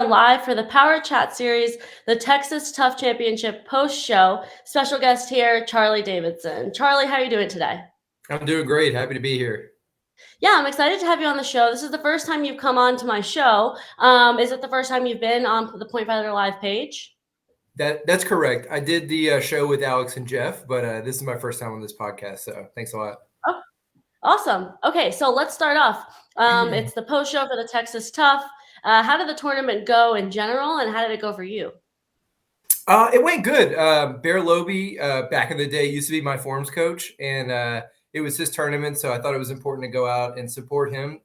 live for the Power Chat series, the Texas Tough Championship post show. Special guest here, Charlie Davidson. Charlie, how are you doing today? I'm doing great. Happy to be here. Yeah, I'm excited to have you on the show. This is the first time you've come on to my show. Is it the first time you've been on the Point Fighter Live page? That's correct. I did the show with Alex and Jeff, but this is my first time on this podcast. So thanks a lot. Oh, awesome. Okay, so let's start off. It's the post show for the Texas Tough. How did the tournament go in general, and how did it go for you? It went good. Bear Loby, back in the day, used to be my forms coach, and it was his tournament, so I thought it was important to go out and support him.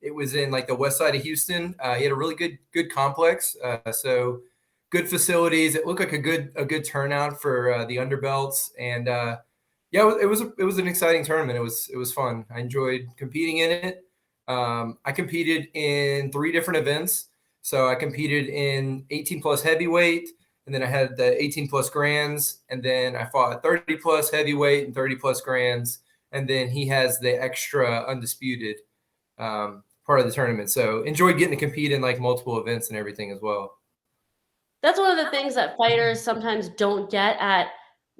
It was in like the west side of Houston. He had a really good complex, so good facilities. It looked like a good turnout for the underbelts, and yeah, it was an exciting tournament. It was fun. I enjoyed competing in it. I competed in 3 different events. So I competed in 18 plus heavyweight, and then I had the 18 plus grands, and then I fought 30 plus heavyweight and 30 plus grands, and then he has the extra undisputed part of the tournament. So enjoyed getting to compete in like multiple events and everything as well. That's one of the things that fighters sometimes don't get at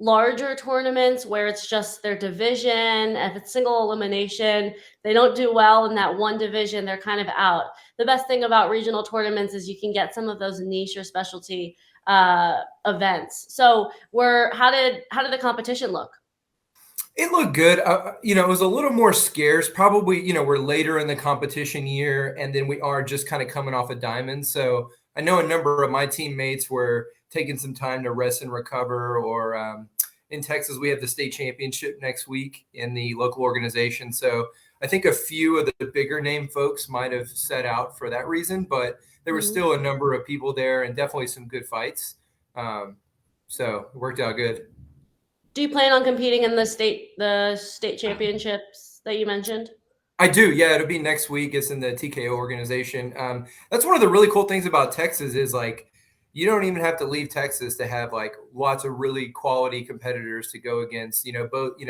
larger tournaments where it's just their division. If it's single elimination, they don't do well in that one division, they're kind of out. The best thing about regional tournaments is you can get some of those niche or specialty events. So how did the competition look? It looked good. It was a little more scarce. Probably, we're later in the competition year, and then we are just kind of coming off a diamond. So I know a number of my teammates were taking some time to rest and recover. Or in Texas, we have the state championship next week in the local organization. So I think a few of the bigger name folks might have set out for that reason, but there was still a number of people there and definitely some good fights. So it worked out good. Do you plan on competing in the state championships that you mentioned? I do. Yeah, it'll be next week. It's in the TKO organization. That's one of the really cool things about Texas is like you don't even have to leave Texas to have like lots of really quality competitors to go against. Both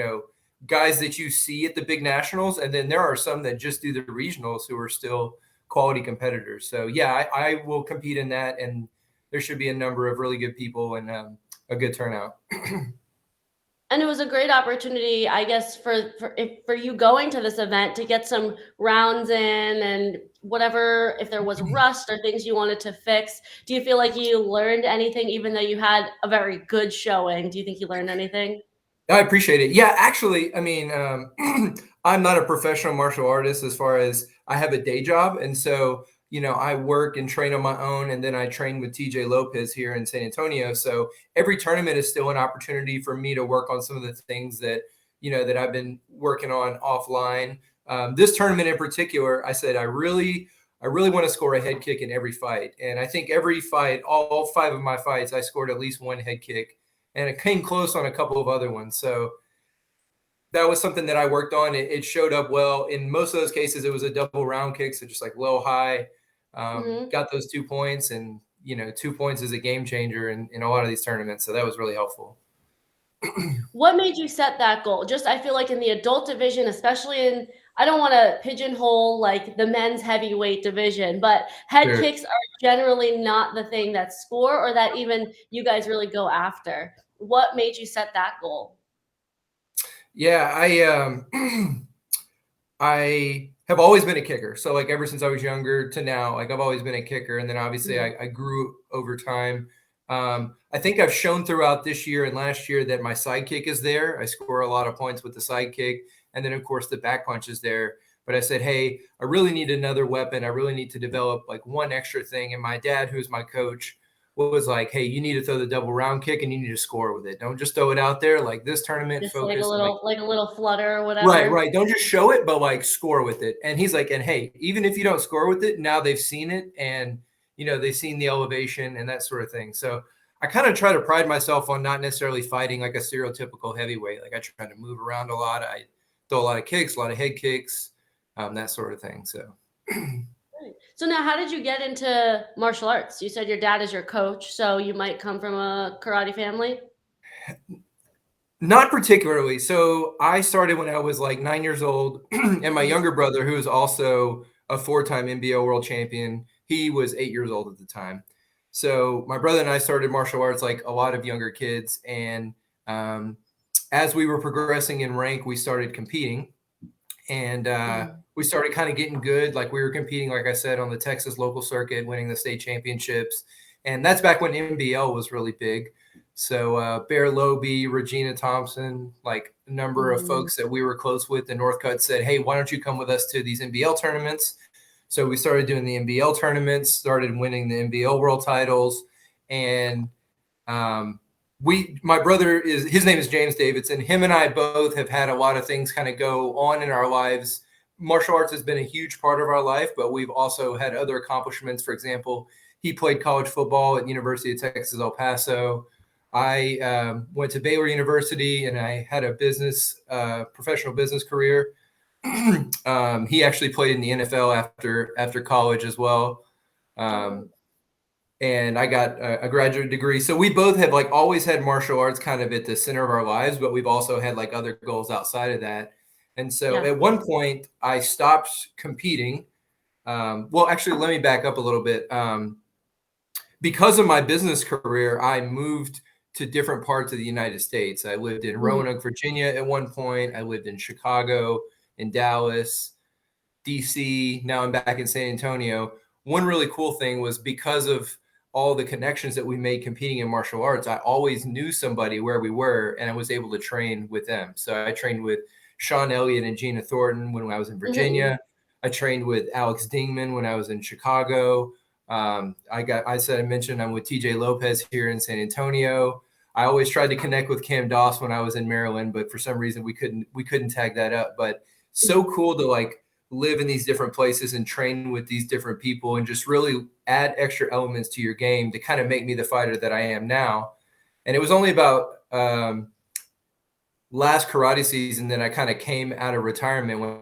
guys that you see at the big nationals, and then there are some that just do the regionals who are still quality competitors. So yeah, I will compete in that, and there should be a number of really good people and a good turnout. And it was a great opportunity, I guess, for you going to this event to get some rounds in and whatever, if there was rust or things you wanted to fix. Do you feel like you learned anything, even though you had a very good showing? Do you think you learned anything? I appreciate it. Yeah, actually, I mean, I'm not a professional martial artist as far as I have a day job. And so, I work and train on my own, and then I train with TJ Lopez here in San Antonio. So every tournament is still an opportunity for me to work on some of the things that, that I've been working on offline. This tournament in particular, I said, I really want to score a head kick in every fight. And I think every fight, all 5 of my fights, I scored at least 1 head kick, and it came close on a couple of other ones. So that was something that I worked on. It showed up well. In most of those cases, it was a double round kick, so just like low, high. Got those 2 points, and 2 points is a game changer in a lot of these tournaments. So that was really helpful. What made you set that goal? Just, I feel like in the adult division, especially I don't want to pigeonhole like the men's heavyweight division, but head kicks are generally not the thing that score or that even you guys really go after. What made you set that goal? Yeah, I have always been a kicker. So like ever since I was younger to now, like I've always been a kicker. And then obviously I grew over time. I think I've shown throughout this year and last year that my side kick is there. I score a lot of points with the side kick. And then of course the back punch is there. But I said, hey, I really need another weapon. I really need to develop like one extra thing. And my dad, who's my coach, was like, hey, you need to throw the double round kick and you need to score with it. Don't just throw it out there like this tournament. Just focus like a little flutter or whatever. Right. Don't just show it, but like score with it. And he's like, and hey, even if you don't score with it, now they've seen it and they've seen the elevation and that sort of thing. So I kind of try to pride myself on not necessarily fighting like a stereotypical heavyweight. Like I try to move around a lot. I throw a lot of kicks, a lot of head kicks, that sort of thing. So. So now, how did you get into martial arts? You said your dad is your coach, so you might come from a karate family? Not particularly. So I started when I was like 9 years old, and my younger brother, who is also a 4-time NBO world champion, He was 8 years old at the time. So my brother and I started martial arts like a lot of younger kids. And as we were progressing in rank, we started competing. And Mhm. we started kind of getting good. Like we were competing, like I said, on the Texas local circuit, winning the state championships. And that's back when NBL was really big. So Bear Lobe, Regina Thompson, like a number of Mhm. folks that we were close with in Northcutt said, hey, why don't you come with us to these NBL tournaments? So we started doing the NBL tournaments, started winning the NBL world titles. And um, my brother his name is James Davidson. Him and I both have had a lot of things kind of go on in our lives. Martial arts has been a huge part of our life, but we've also had other accomplishments. For example, he played college football at University of Texas, El Paso. I went to Baylor University and I had a professional business career. He actually played in the NFL after college as well. Um, Oh, and I got a graduate degree. So we both have like always had martial arts kind of at the center of our lives, but we've also had like other goals outside of that. And so yeah. at one point, I stopped competing. Well, actually, let me back up a little bit. Because of my business career, I moved to different parts of the United States. I lived in Mhm. Roanoke, Virginia at one point. I lived in Chicago, in Dallas, DC. Now I'm back in San Antonio. One really cool thing was because of all the connections that we made competing in martial arts, I always knew somebody where we were and I was able to train with them. So I trained with Sean Elliott and Gina Thornton when I was in Mhm. Virginia. I trained with Alex Dingman when I was in Chicago. I mentioned I'm with TJ Lopez here in San Antonio. I always tried to connect with Cam Doss when I was in Maryland, but for some reason we couldn't tag that up. But so cool to like live in these different places and train with these different people and just really add extra elements to your game to kind of make me the fighter that I am now. And it was only about last karate season that I kind of came out of retirement when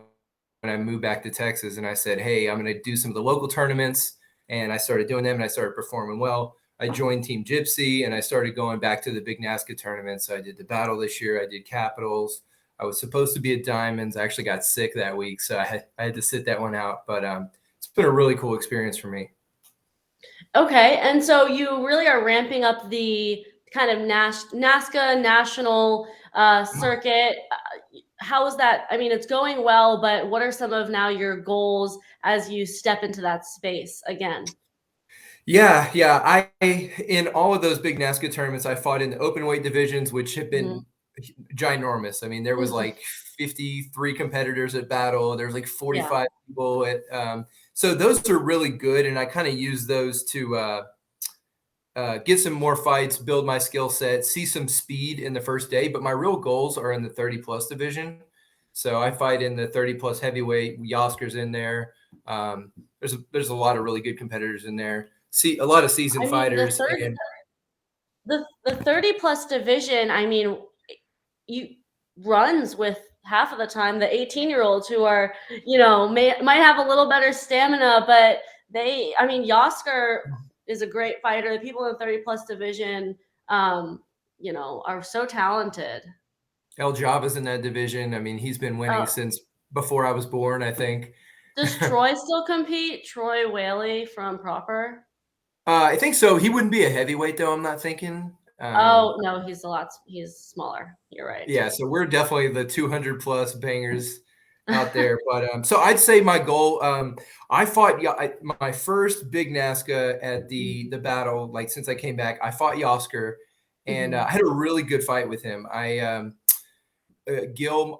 I moved back to Texas and I said, hey, I'm going to do some of the local tournaments. And I started doing them and I started performing well. I joined Team Gypsy and I started going back to the big NASCA tournaments. So I did the battle this year. I did Capitals. I was supposed to be at Diamonds. I actually got sick that week. So I had to sit that one out. But it's been a really cool experience for me. Okay, and so you really are ramping up the kind of NASCA national circuit. How is that? I mean, it's going well, but what are some of now your goals as you step into that space again? Yeah. I in all of those big NASCAR tournaments, I fought in the open weight divisions, which have Mhm. been ginormous. I mean, there was like 53 competitors at battle. There's like Yeah. 45 people at. So those are really good, and I kind of use those to get some more fights, build my skill set, see some speed in the first day. But my real goals are in the 30 plus division. So I fight in the 30 plus heavyweight. Yosker's in there. There's a lot of really good competitors in there. See a lot of I seasoned mean, fighters and the 30 plus division, I mean, you runs with half of the time the 18-year-olds who are, might have a little better stamina, but I mean, Yosker is a great fighter. The people in the 30 plus division, um, are so talented. El Java's in that division. I mean, he's been winning Uh, since before I was born, I think. does Troy still compete? Troy Whaley from Proper? I think so. He wouldn't be a heavyweight though, I'm not thinking. Oh, no, he's smaller. You're right. Yeah, so we're definitely the 200 plus bangers out there. But so I'd say my goal. I fought my first big NASCA at the battle. Like since I came back, I fought Yosker, and Mhm. I had a really good fight with him. Gil,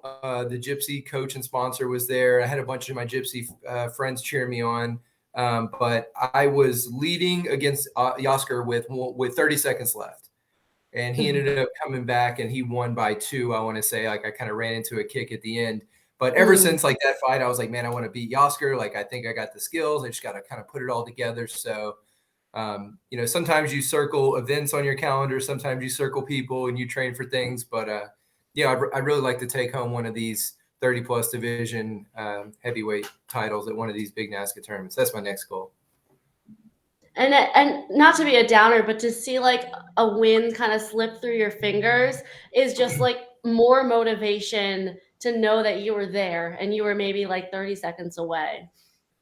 the Gypsy coach and sponsor, was there. I had a bunch of my Gypsy friends cheer me on. But I was leading against Yosker with 30 seconds left and he Mhm. ended up coming back and he won by 2. I want to say like I kind of ran into a kick at the end, but ever Mm. since like that fight, I was like, man, I want to beat Yosker. Like I think I got the skills. I just got to kind of put it all together. So, sometimes you circle events on your calendar, sometimes you circle people and you train for things. But yeah, I'd really like to take home one of these 30 plus division heavyweight titles at one of these big NASCAR tournaments. That's my next goal. And not to be a downer, but to see like a win kind of slip through your fingers is just like more motivation to know that you were there and you were maybe like 30 seconds away.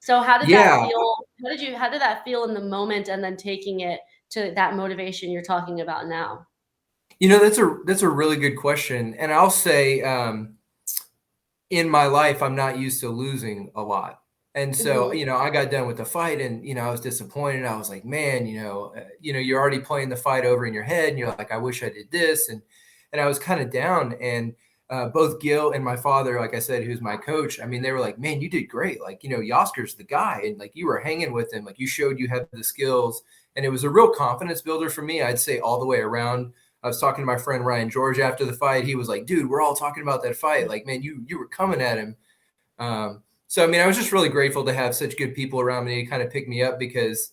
So how did that Yeah, feel? How did that feel in the moment and then taking it to that motivation you're talking about now? that's a really good question, and I'll say, in my life, I'm not used to losing a lot. And so, Mhm. I got done with the fight and, I was disappointed. I was like, man, you're already playing the fight over in your head and you're like, I wish I did this. And I was kind of down. And both Gil and my father, like I said, who's my coach, I mean, they were like, man, you did great. Like, Yosker's the guy. And like, you were hanging with him. Like, you showed you had the skills. And it was a real confidence builder for me, I'd say, all the way around. I was talking to my friend Ryan George after the fight. He was like, "Dude, we're all talking about that fight. Like, man, you were coming at him." So I mean, I was just really grateful to have such good people around me to kind of pick me up because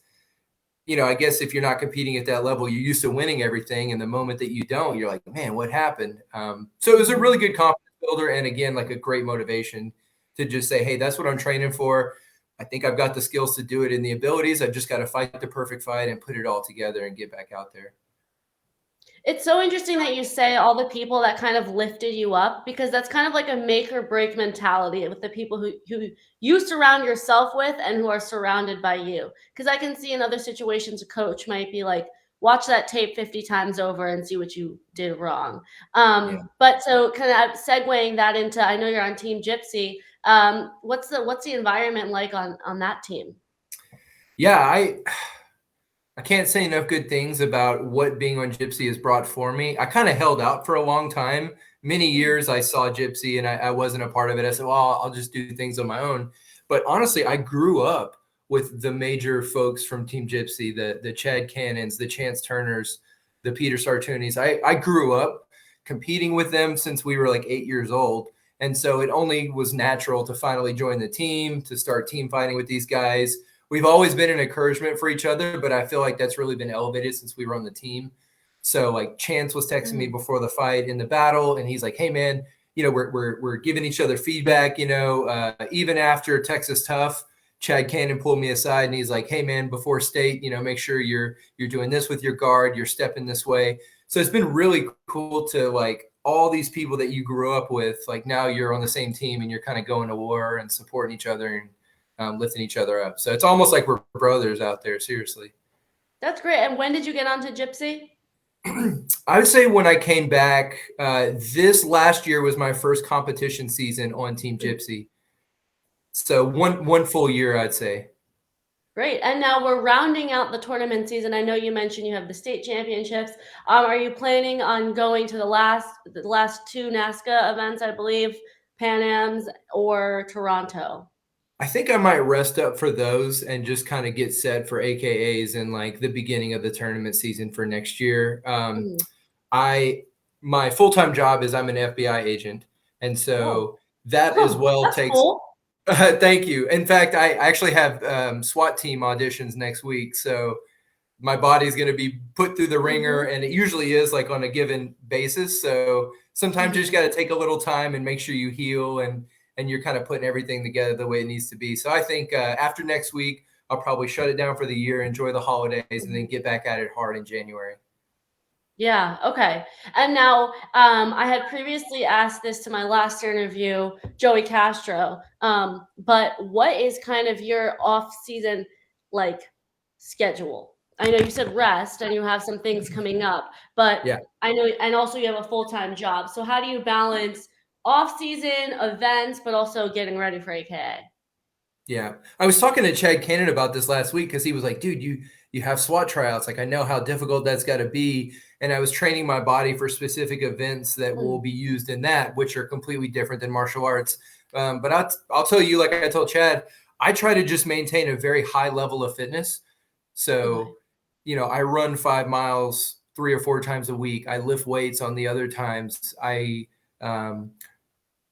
I guess if you're not competing at that level, you're used to winning everything, and the moment that you don't, you're like, "Man, what happened?" So it was a Mhm. really good confidence builder, and again, like a great motivation to just say, "Hey, that's what I'm training for. I think I've got the skills to do it and the abilities. I've just got to fight the perfect fight and put it all together and get back out there." It's so interesting that you say all the people that kind of lifted you up because that's kind of like a make or break mentality with the people who you surround yourself with and who are surrounded by you. Because I can see in other situations a coach might be like, watch that tape 50 times over and see what you did wrong. Yeah. But so kind of segueing that into, I know you're on Team Gypsy. What's the environment like on that team? Yeah, I can't say enough good things about what being on Gypsy has brought for me. I kind of held out for a long time. Many Mhm. years I saw Gypsy and I wasn't a part of it. I said, well, I'll just do things on my own. But honestly, I grew up with the major folks from Team Gypsy, the Chad Cannons, the Chance Turners, the Peter Sartunis. I grew up competing with them since we were like 8 years old. And so it only was natural to finally join the team, to start team fighting with these guys. We've always been an encouragement for each other, but I feel like that's really been elevated since we were on the team. So like Chance was texting me Mhm. before the fight in the battle, and he's like, "Hey man, we're giving each other feedback. Even after Texas Tough, Chad Cannon pulled me aside and he's like, "Hey man, before state, make sure you're doing this with your guard, you're stepping this way." So it's been really cool to like all these people that you grew up with, like now you're on the same team and you're kind of going to war and supporting each other and lifting each other up. So it's almost like we're brothers out there, seriously. That's great. And when did you get onto Gypsy? I would say when I came back, this last year was my first competition season on Team Gypsy. So one full year, I'd say. Great. And now we're rounding out the tournament season. I know you mentioned you have the state championships. Are you planning on going to the last two NASCA events, I believe, Pan Am's or Toronto? I think I might rest up for those and just kind of get set for AKAs and like the beginning of the tournament season for next year. Mhm. I my full time job is I'm an FBI agent, and Oh, so that as oh, well that's takes. cool. Thank you. In fact, I actually have SWAT team auditions next week, so my body's going to be put through the ringer, Hmm. and it usually is like on a given basis. So sometimes you just Hmm. got to take a little time and make sure you heal and you're kind of putting everything together the way it needs to be. So I think after next week, I'll probably shut it down for the year, enjoy the holidays, and then get back at it hard in January. Yeah, okay. And now, I had previously asked this to my last interview, Joey Castro, but what is kind of your off-season, like, schedule? I know you said rest and you have some things coming up, but Yeah. I know and also you have a full-time job. So how do you balance off-season events, but also getting ready for AKA? Yeah. I was talking to Chad Cannon about this last week because he was like, dude, you have SWAT tryouts. Like I know how difficult that's gotta be. And I was training my body for specific events that will Mm, be used in that, which are completely different than martial arts. But I'll tell you, like I told Chad, I try to just maintain a very high level of fitness. okay. So, I run 5 miles 3 or 4 times a week. I lift weights on the other times. Um,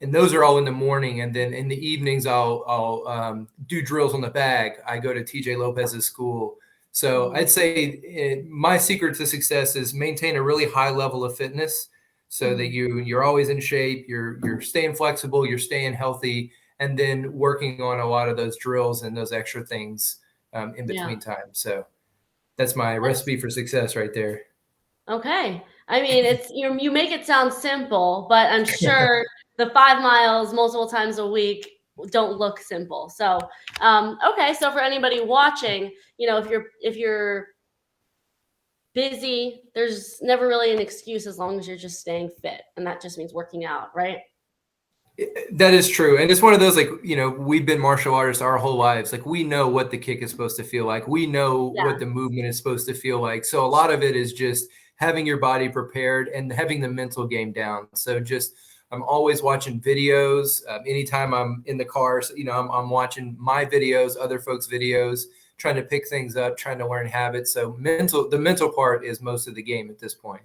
and those are all in the morning, and then in the evenings I'll do drills on the bag. I go to TJ Lopez's school. So Mhm, I'd say my secret to success is maintain a really high level of fitness so that mhm. you're always in shape, you're staying flexible, you're staying healthy, and then working on a lot of those drills and those extra things in Yeah. between time. So that's my That's recipe for success right there. okay. I mean, you make it sound simple, but I'm sure the 5 miles multiple times a week don't look simple. So, okay. So for anybody watching, if you're busy, there's never really an excuse as long as you're just staying fit, and that just means working out, right? That is true. And it's one of those, like, we've been martial artists our whole lives. Like, we know what the kick is supposed to feel like. We know Yeah, what the movement is supposed to feel like. So a lot of it is just having your body prepared and having the mental game down. So just, I'm always watching videos. Anytime I'm in the car, so, I'm watching my videos, other folks' videos, trying to pick things up, trying to learn habits. So the mental part is most of the game at this point.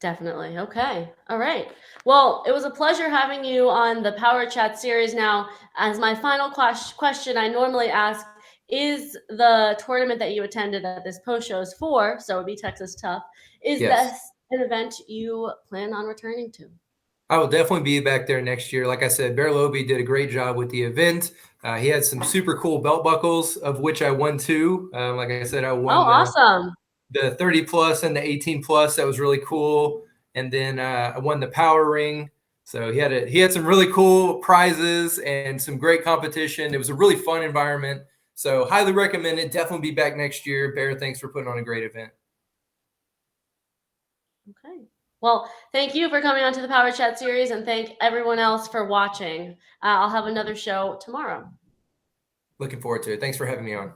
definitely. Okay. All right. Well, it was a pleasure having you on the Power Chat series. Now, as my final question, I normally ask, is the tournament that you attended that this post show is for, so it would be Texas Tough, is Yes. this an event you plan on returning to? I will definitely be back there next year. Like I said, Bear Lobie did a great job with the event. He had some super cool belt buckles, of which I won two. Like I said, I Oh, won awesome. the 30 plus and the 18 plus. That was really cool. And then I won the power ring. So he had some really cool prizes and some great competition. It was a really fun environment. So highly recommend it. Definitely be back next year. Bear, thanks for putting on a great event. Okay. Well, thank you for coming on to the Power Chat series, and thank everyone else for watching. I'll have another show tomorrow. Looking forward to it. Thanks for having me on.